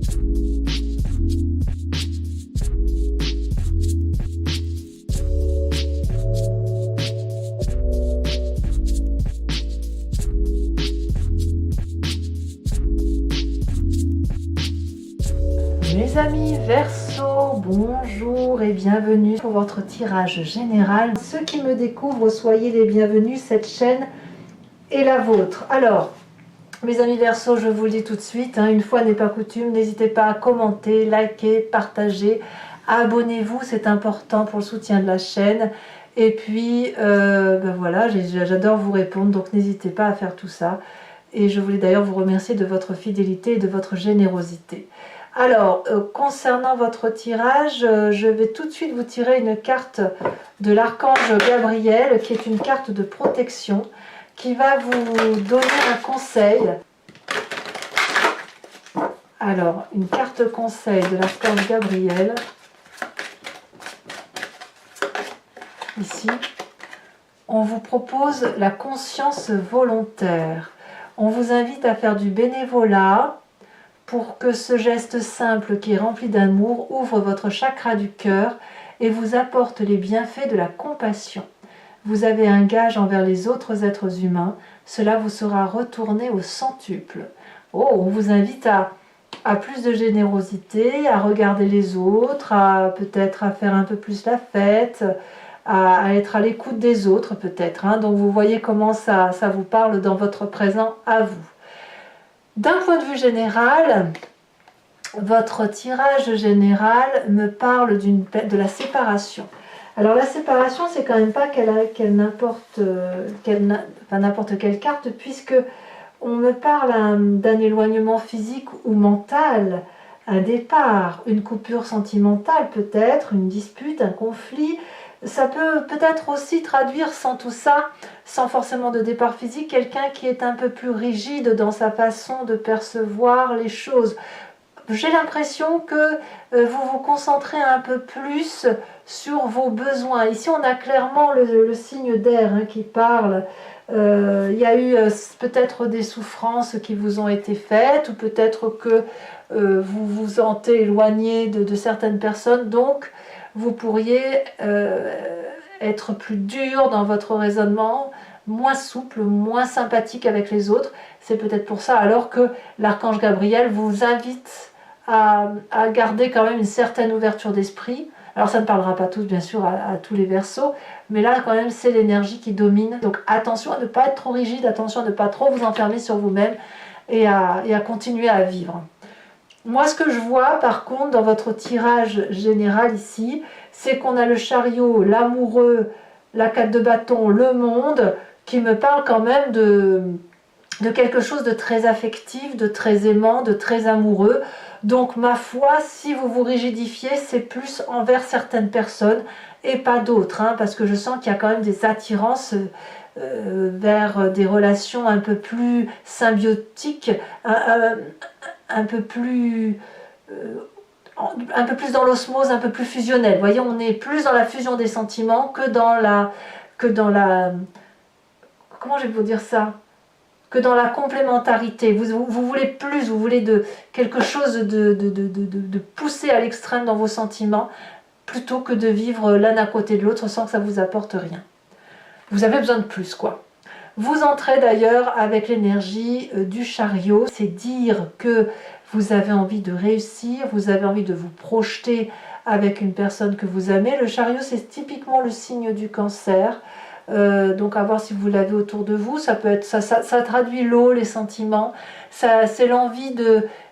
Mes amis Verseau, bonjour et bienvenue pour votre tirage général. Ceux qui me découvrent, soyez les bienvenus, cette chaîne est la vôtre. Alors, mes amis Verseau, je vous le dis tout de suite, une fois n'est pas coutume, n'hésitez pas à commenter, liker, partager, abonnez-vous, c'est important pour le soutien de la chaîne. Et puis, voilà, j'adore vous répondre, donc n'hésitez pas à faire tout ça. Et je voulais d'ailleurs vous remercier de votre fidélité et de votre générosité. Alors, concernant votre tirage, je vais tout de suite vous tirer une carte de l'archange Gabriel, qui est une carte de protection, qui va vous donner un conseil. Alors, une carte conseil de l'archange Gabriel. Ici, on vous propose la conscience volontaire. On vous invite à faire du bénévolat, pour que ce geste simple qui est rempli d'amour ouvre votre chakra du cœur et vous apporte les bienfaits de la compassion. Vous avez un gage envers les autres êtres humains, cela vous sera retourné au centuple. Oh, on vous invite à plus de générosité, à regarder les autres, peut-être à faire un peu plus la fête, à être à l'écoute des autres peut-être. Donc vous voyez comment ça vous parle dans votre présent à vous. D'un point de vue général, votre tirage général me parle de la séparation. Alors la séparation, c'est quand même pas n'importe quelle carte, puisque on me parle d'un éloignement physique ou mental, un départ, une coupure sentimentale peut-être, une dispute, un conflit. Ça peut peut-être aussi traduire sans tout ça, sans forcément de départ physique, quelqu'un qui est un peu plus rigide dans sa façon de percevoir les choses. J'ai l'impression que vous vous concentrez un peu plus sur vos besoins. Ici, on a clairement le signe d'air qui parle. Il y a eu peut-être des souffrances qui vous ont été faites, ou peut-être que vous vous sentez éloigné de certaines personnes, donc vous pourriez être plus dur dans votre raisonnement, moins souple, moins sympathique avec les autres. C'est peut-être pour ça alors que l'archange Gabriel vous invite à garder quand même une certaine ouverture d'esprit. Alors ça ne parlera pas tous, bien sûr, à tous les Verseaux, mais là quand même c'est l'énergie qui domine. Donc attention à ne pas être trop rigide, attention à ne pas trop vous enfermer sur vous-même et à continuer à vivre. Moi, ce que je vois, par contre, dans votre tirage général ici, c'est qu'on a le chariot, l'amoureux, la 4 de bâton, le monde, qui me parle quand même de quelque chose de très affectif, de très aimant, de très amoureux. Donc, ma foi, si vous vous rigidifiez, c'est plus envers certaines personnes et pas d'autres, parce que je sens qu'il y a quand même des attirances vers des relations un peu plus symbiotiques, un peu plus dans l'osmose, un peu plus fusionnel. Vous voyez, on est plus dans la fusion des sentiments que dans la comment je vais vous dire ça, que dans la complémentarité. Vous voulez plus, vous voulez quelque chose de poussé à l'extrême dans vos sentiments, plutôt que de vivre l'un à côté de l'autre sans que ça vous apporte rien. Vous avez besoin de plus, quoi. Vous entrez d'ailleurs avec l'énergie du chariot, c'est dire que vous avez envie de réussir, vous avez envie de vous projeter avec une personne que vous aimez. Le chariot, c'est typiquement le signe du cancer, donc à voir si vous l'avez autour de vous. Ça peut être, ça traduit l'eau, les sentiments, c'est l'envie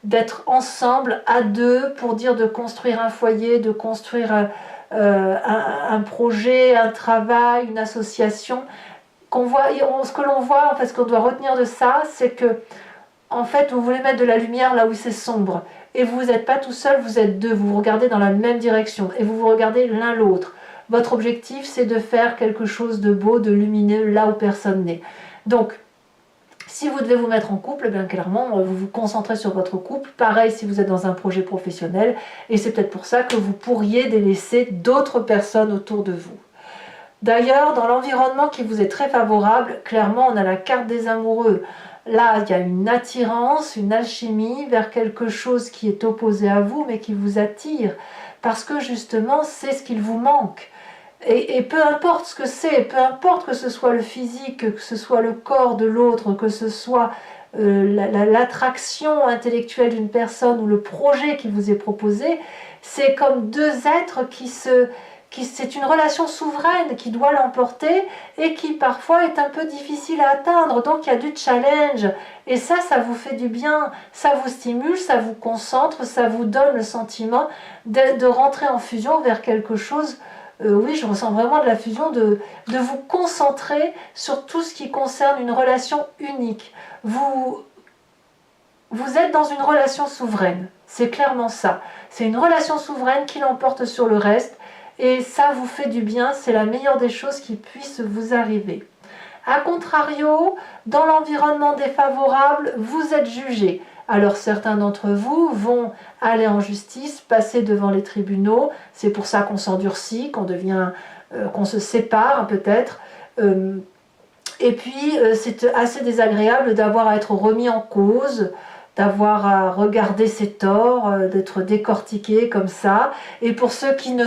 d'être ensemble à deux pour dire de construire un foyer, de construire un projet, un travail, une association. Ce que l'on voit, en fait, ce qu'on doit retenir de ça, c'est que en fait, vous voulez mettre de la lumière là où c'est sombre. Et vous n'êtes pas tout seul, vous êtes deux. Vous vous regardez dans la même direction. Et vous vous regardez l'un l'autre. Votre objectif, c'est de faire quelque chose de beau, de lumineux, là où personne n'est. Donc, si vous devez vous mettre en couple, bien clairement, vous vous concentrez sur votre couple. Pareil si vous êtes dans un projet professionnel. Et c'est peut-être pour ça que vous pourriez délaisser d'autres personnes autour de vous. D'ailleurs, dans l'environnement qui vous est très favorable, clairement, on a la carte des amoureux. Là, il y a une attirance, une alchimie vers quelque chose qui est opposé à vous, mais qui vous attire, parce que justement, c'est ce qu'il vous manque. Et peu importe ce que c'est, peu importe que ce soit le physique, que ce soit le corps de l'autre, que ce soit l'attraction intellectuelle d'une personne ou le projet qui vous est proposé, c'est comme deux êtres c'est une relation souveraine qui doit l'emporter et qui parfois est un peu difficile à atteindre. Donc il y a du challenge et ça vous fait du bien, ça vous stimule, ça vous concentre, ça vous donne le sentiment de rentrer en fusion vers quelque chose. Oui, je ressens vraiment de la fusion, de vous concentrer sur tout ce qui concerne une relation unique. Vous êtes dans une relation souveraine, c'est clairement ça. C'est une relation souveraine qui l'emporte sur le reste et ça vous fait du bien, c'est la meilleure des choses qui puissent vous arriver. A contrario, dans l'environnement défavorable, vous êtes jugé. Alors certains d'entre vous vont aller en justice, passer devant les tribunaux, c'est pour ça qu'on s'endurcit, qu'on se sépare peut-être. Et puis c'est assez désagréable d'avoir à être remis en cause, d'avoir à regarder ses torts, d'être décortiqué comme ça. Et pour ceux qui ne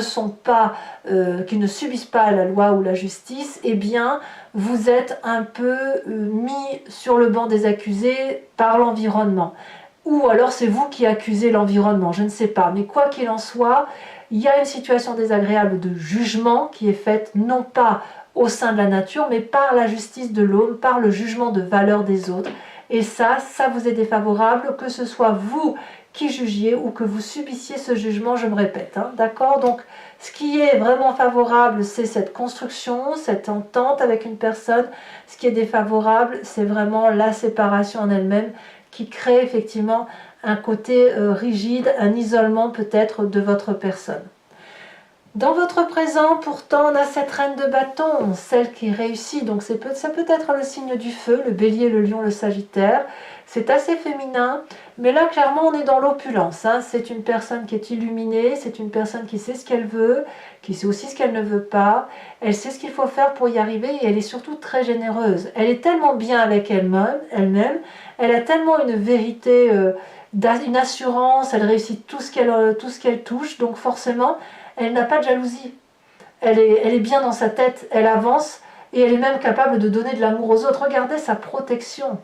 subissent pas la loi ou la justice, eh bien, vous êtes un peu mis sur le banc des accusés par l'environnement. Ou alors c'est vous qui accusez l'environnement, je ne sais pas. Mais quoi qu'il en soit, il y a une situation désagréable de jugement qui est faite non pas au sein de la nature, mais par la justice de l'homme, par le jugement de valeur des autres. Et ça vous est défavorable, que ce soit vous qui jugiez ou que vous subissiez ce jugement, je me répète. D'accord? Donc, ce qui est vraiment favorable, c'est cette construction, cette entente avec une personne. Ce qui est défavorable, c'est vraiment la séparation en elle-même qui crée effectivement un côté rigide, un isolement peut-être de votre personne. Dans votre présent, pourtant, on a cette reine de bâton, celle qui réussit. Donc ça peut être le signe du feu, le bélier, le lion, le sagittaire. C'est assez féminin, mais là, clairement, on est dans l'opulence. C'est une personne qui est illuminée, c'est une personne qui sait ce qu'elle veut, qui sait aussi ce qu'elle ne veut pas. Elle sait ce qu'il faut faire pour y arriver et elle est surtout très généreuse. Elle est tellement bien avec elle-même, elle a tellement une vérité, une assurance, elle réussit tout ce qu'elle touche, donc forcément, elle n'a pas de jalousie. Elle est bien dans sa tête, elle avance et elle est même capable de donner de l'amour aux autres. Regardez sa protection.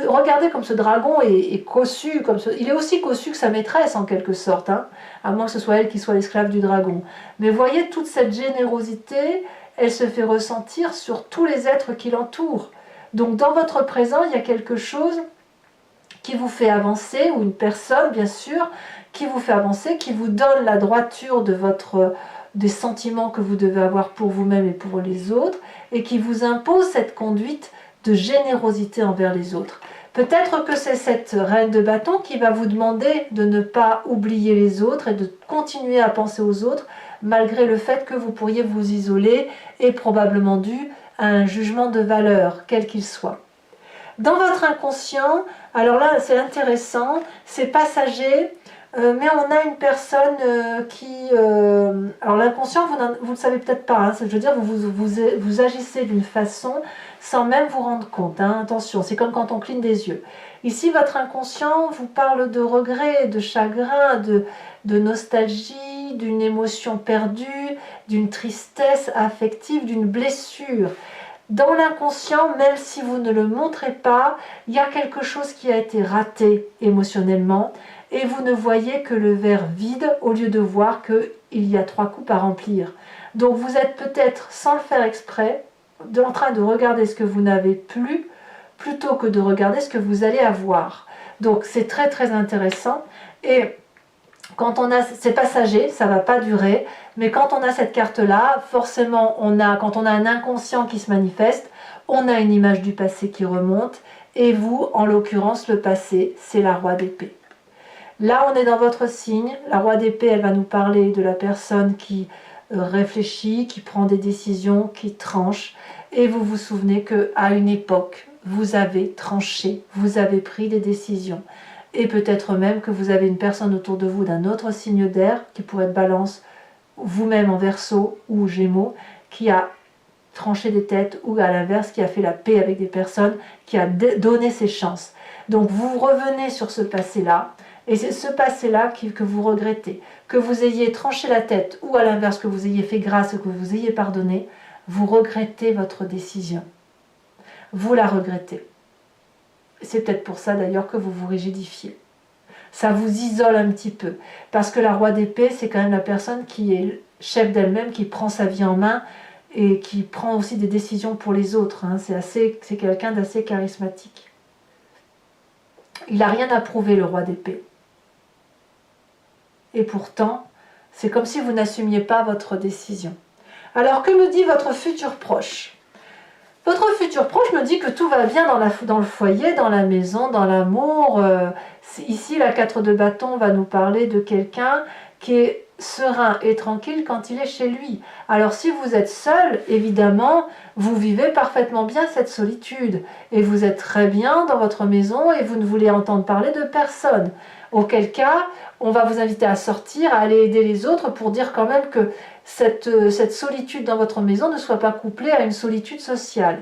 Regardez comme ce dragon est cossu. Il est aussi cossu que sa maîtresse en quelque sorte, à moins que ce soit elle qui soit l'esclave du dragon. Mais voyez toute cette générosité, elle se fait ressentir sur tous les êtres qui l'entourent. Donc dans votre présent, il y a quelque chose qui vous fait avancer, ou une personne bien sûr, qui vous fait avancer, qui vous donne la droiture des sentiments que vous devez avoir pour vous-même et pour les autres, et qui vous impose cette conduite de générosité envers les autres. Peut-être que c'est cette reine de bâton qui va vous demander de ne pas oublier les autres et de continuer à penser aux autres, malgré le fait que vous pourriez vous isoler et probablement dû à un jugement de valeur, quel qu'il soit. Dans votre inconscient, alors là c'est intéressant, c'est passager, mais on a une personne alors l'inconscient, vous ne savez peut-être pas, je veux dire, vous agissez d'une façon sans même vous rendre compte, attention, c'est comme quand on cligne des yeux. Ici, votre inconscient vous parle de regret, de chagrin, de nostalgie, d'une émotion perdue, d'une tristesse affective, d'une blessure. Dans l'inconscient, même si vous ne le montrez pas, il y a quelque chose qui a été raté émotionnellement et vous ne voyez que le verre vide au lieu de voir qu'il y a 3 coupes à remplir. Donc vous êtes peut-être, sans le faire exprès, en train de regarder ce que vous n'avez plus plutôt que de regarder ce que vous allez avoir. Donc c'est très très intéressant et quand on a, c'est passager, ça ne va pas durer, mais quand on a cette carte-là, forcément, quand on a un inconscient qui se manifeste, on a une image du passé qui remonte, et vous, en l'occurrence, le passé, c'est la roi d'épée. Là, on est dans votre signe, la roi d'épée, elle va nous parler de la personne qui réfléchit, qui prend des décisions, qui tranche, et vous vous souvenez qu'à une époque, vous avez tranché, vous avez pris des décisions. Et peut-être même que vous avez une personne autour de vous d'un autre signe d'air, qui pourrait être Balance, vous-même en Verseau ou Gémeaux, qui a tranché des têtes, ou à l'inverse, qui a fait la paix avec des personnes, qui a donné ses chances. Donc vous revenez sur ce passé-là, et c'est ce passé-là que vous regrettez. Que vous ayez tranché la tête, ou à l'inverse, que vous ayez fait grâce, ou que vous ayez pardonné, vous regrettez votre décision. Vous la regrettez. C'est peut-être pour ça d'ailleurs que vous vous rigidifiez. Ça vous isole un petit peu. Parce que la roi d'épée, c'est quand même la personne qui est chef d'elle-même, qui prend sa vie en main et qui prend aussi des décisions pour les autres. Hein. C'est quelqu'un d'assez charismatique. Il n'a rien à prouver, le roi d'épée. Et pourtant, c'est comme si vous n'assumiez pas votre décision. Alors, que me dit votre futur proche ? Votre futur proche me dit que tout va bien dans le foyer, dans la maison, dans l'amour. Ici, la 4 de bâton va nous parler de quelqu'un qui est serein et tranquille quand il est chez lui. Alors si vous êtes seul, évidemment, vous vivez parfaitement bien cette solitude. Et vous êtes très bien dans votre maison et vous ne voulez entendre parler de personne. Auquel cas, on va vous inviter à sortir, à aller aider les autres pour dire quand même que cette solitude dans votre maison ne soit pas couplée à une solitude sociale.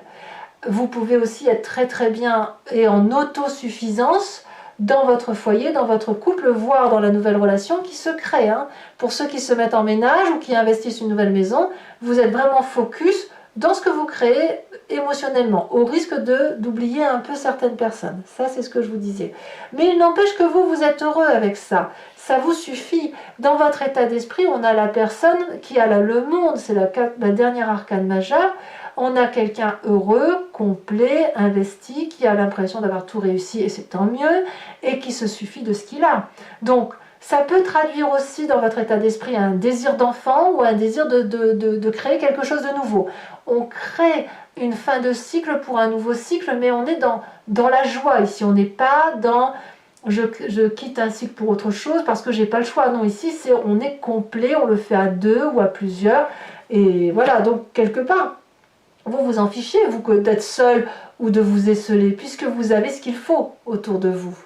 Vous pouvez aussi être très très bien et en autosuffisance dans votre foyer, dans votre couple, voire dans la nouvelle relation qui se crée. Hein. Pour ceux qui se mettent en ménage ou qui investissent une nouvelle maison, vous êtes vraiment focus dans ce que vous créez émotionnellement, au risque d'oublier un peu certaines personnes. Ça, c'est ce que je vous disais. Mais il n'empêche que vous êtes heureux avec ça. Ça vous suffit. Dans votre état d'esprit, on a la personne qui a le monde, c'est la dernière arcane majeure. On a quelqu'un heureux, complet, investi, qui a l'impression d'avoir tout réussi, et c'est tant mieux, et qui se suffit de ce qu'il a. Donc, ça peut traduire aussi dans votre état d'esprit un désir d'enfant ou un désir de créer quelque chose de nouveau. On crée une fin de cycle pour un nouveau cycle, mais on est dans la joie ici. On n'est pas dans je quitte un cycle pour autre chose parce que j'ai pas le choix. Non, ici on est complet, on le fait à deux ou à plusieurs. Et voilà, donc quelque part, vous vous en fichez, vous, d'être seul ou de vous esseler, puisque vous avez ce qu'il faut autour de vous.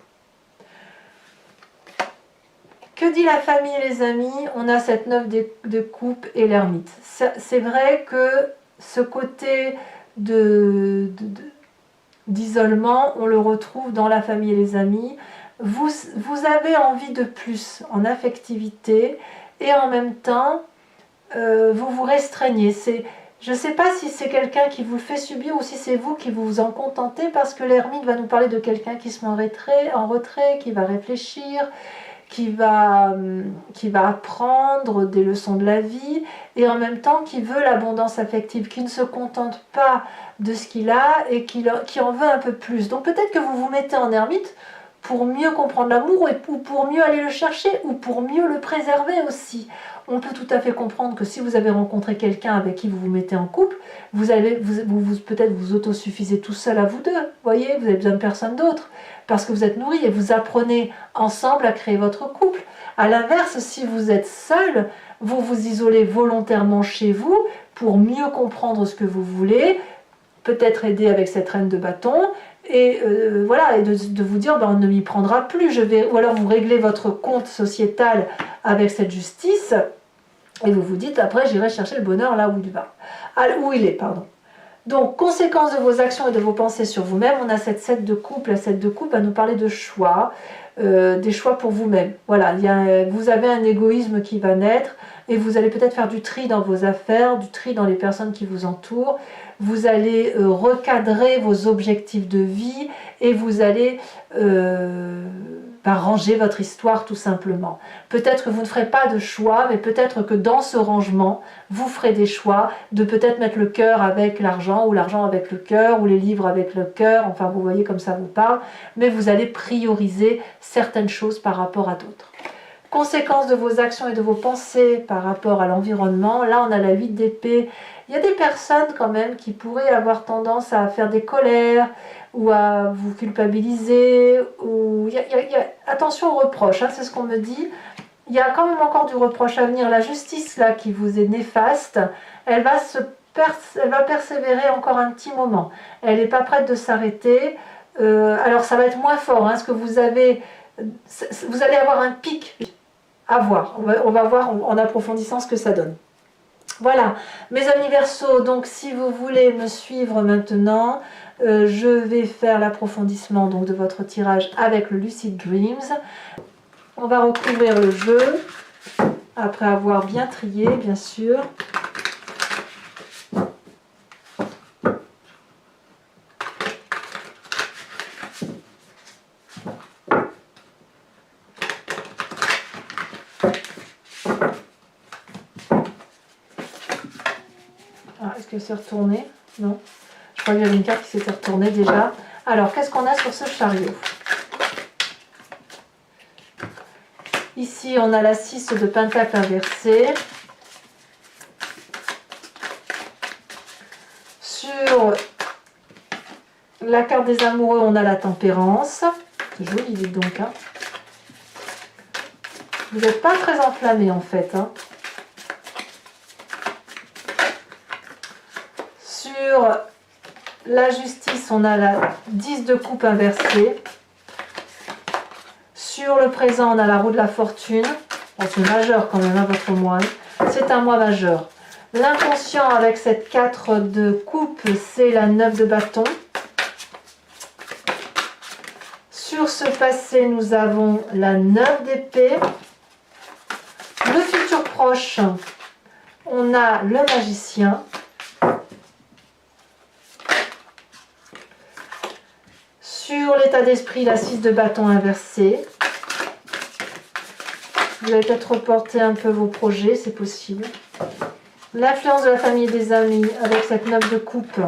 Que dit la famille et les amis? On a cette 9 de coupe et l'ermite. C'est vrai que ce côté d'isolement, on le retrouve dans la famille et les amis. Vous avez envie de plus en affectivité et en même temps, vous vous restreignez. Je ne sais pas si c'est quelqu'un qui vous le fait subir ou si c'est vous qui vous en contentez, parce que l'ermite va nous parler de quelqu'un qui se met en retrait, qui va réfléchir, qui va apprendre des leçons de la vie et en même temps qui veut l'abondance affective, qui ne se contente pas de ce qu'il a et qui en veut un peu plus. Donc peut-être que vous vous mettez en ermite pour mieux comprendre l'amour ou pour mieux aller le chercher ou pour mieux le préserver aussi. On peut tout à fait comprendre que si vous avez rencontré quelqu'un avec qui vous vous mettez en couple, peut-être vous autosuffisez tout seul à vous deux. Voyez, vous avez besoin de personne d'autre parce que vous êtes nourris et vous apprenez ensemble à créer votre couple. À l'inverse, si vous êtes seul, vous vous isolez volontairement chez vous pour mieux comprendre ce que vous voulez, peut-être aider avec cette reine de bâton, et voilà, et de vous dire on ne m'y prendra plus, ou alors vous réglez votre compte sociétal avec cette justice, et vous vous dites après j'irai chercher le bonheur là où il est, pardon. Donc, conséquence de vos actions et de vos pensées sur vous-même, on a cette 7 de coupe. La 7 de coupe va nous parler de choix, des choix pour vous-même. Voilà, vous avez un égoïsme qui va naître et vous allez peut-être faire du tri dans vos affaires, du tri dans les personnes qui vous entourent. Vous allez recadrer vos objectifs de vie et vous allez ranger votre histoire tout simplement. Peut-être que vous ne ferez pas de choix, mais peut-être que dans ce rangement, vous ferez des choix de peut-être mettre le cœur avec l'argent, ou l'argent avec le cœur, ou les livres avec le cœur, enfin vous voyez comme ça vous parle, mais vous allez prioriser certaines choses par rapport à d'autres. Conséquence de vos actions et de vos pensées par rapport à l'environnement, là on a la 8 d'épée. Il y a des personnes quand même qui pourraient avoir tendance à faire des colères ou à vous culpabiliser. Attention aux reproches, hein, c'est ce qu'on me dit. Il y a quand même encore du reproche à venir. La justice là qui vous est néfaste, elle va persévérer encore un petit moment. Elle n'est pas prête de s'arrêter. Alors ça va être moins fort, hein, ce que vous allez avoir un pic à voir. On va voir en approfondissant ce que ça donne. Voilà, mes amis Verseaux, donc si vous voulez me suivre maintenant, je vais faire l'approfondissement donc de votre tirage avec le Lucid Dreams. On va recouvrir le jeu, après avoir bien trié, bien sûr. Ah, est-ce que c'est retourné? Non. Je crois qu'il y avait une carte qui s'était retournée déjà. Alors, qu'est-ce qu'on a sur ce chariot? Ici, on a la 6 de pentacle inversée. Sur la carte des amoureux, on a la tempérance. C'est joli, dites donc. Hein. Vous n'êtes pas très enflammé en fait. Hein. Sur la justice, on a la 10 de coupe inversée. Sur le présent, on a la roue de la fortune. Bon, c'est majeur quand même, hein, votre mois. C'est un mois majeur. L'inconscient avec cette 4 de coupe, c'est la 9 de bâton. Sur ce passé, nous avons la 9 d'épée. Le futur proche, on a le magicien. Sur l'état d'esprit, la 6 de bâton inversé. Vous allez peut-être reporter un peu vos projets, c'est possible. L'influence de la famille et des amis avec cette 9 de coupe.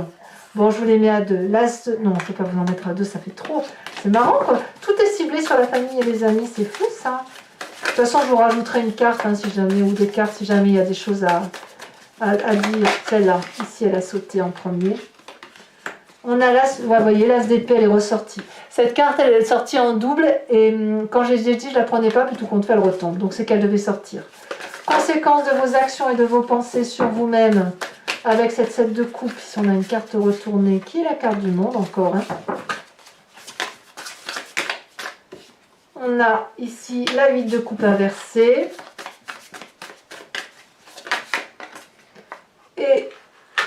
Bon, je vous les mets à 2. L'as de... Non, je ne peux pas vous en mettre à 2, ça fait trop. C'est marrant, quoi. Tout est ciblé sur la famille et les amis, c'est fou, ça. De toute façon, je vous rajouterai une carte, hein, si jamais, ou des cartes, si jamais il y a des choses à dire. Celle-là, ici, elle a sauté en premier. On a l'as, vous voyez, l'as d'épée, elle est ressortie. Cette carte, elle est sortie en double, et quand j'ai dit, je la prenais pas, puis tout compte fait, elle retombe. Donc, c'est qu'elle devait sortir. Conséquence de vos actions et de vos pensées sur vous-même, avec cette 7 de coupe, si on a une carte retournée, qui est la carte du monde, encore. Hein. On a ici la 8 de coupe inversée. Et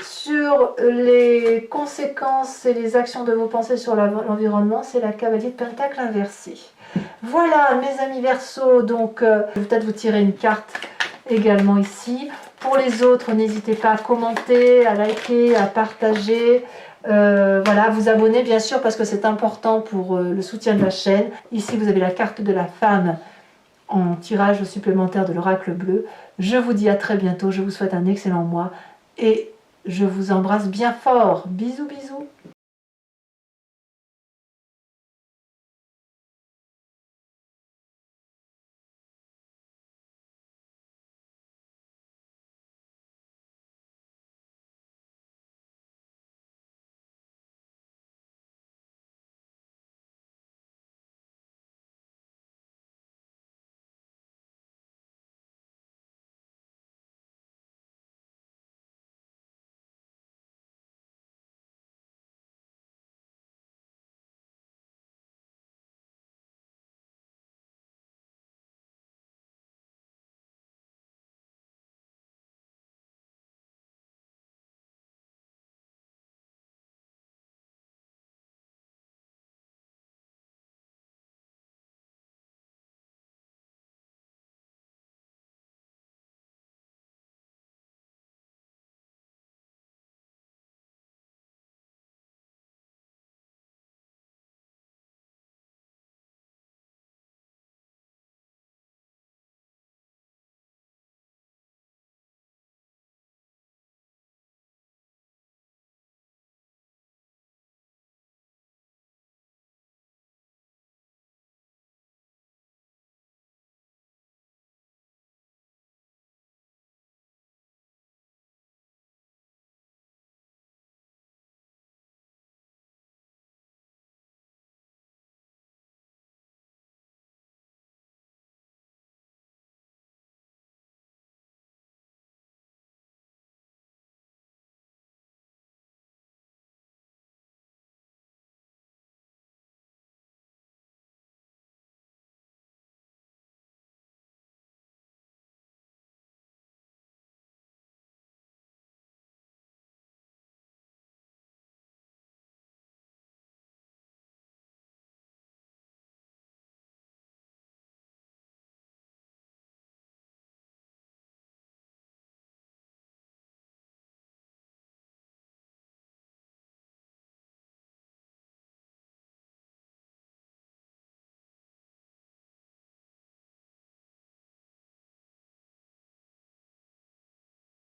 sur les conséquences et les actions de vos pensées sur l'environnement, c'est la cavalier de pentacle inversée. Voilà, mes amis Verseaux, donc peut-être vous tirer une carte également ici. Pour les autres, n'hésitez pas à commenter, à liker, à partager. Voilà, vous abonner bien sûr parce que c'est important pour le soutien de la chaîne. Ici, vous avez la carte de la femme en tirage supplémentaire de l'oracle bleu. Je vous dis à très bientôt, je vous souhaite un excellent mois et je vous embrasse bien fort. Bisous, bisous.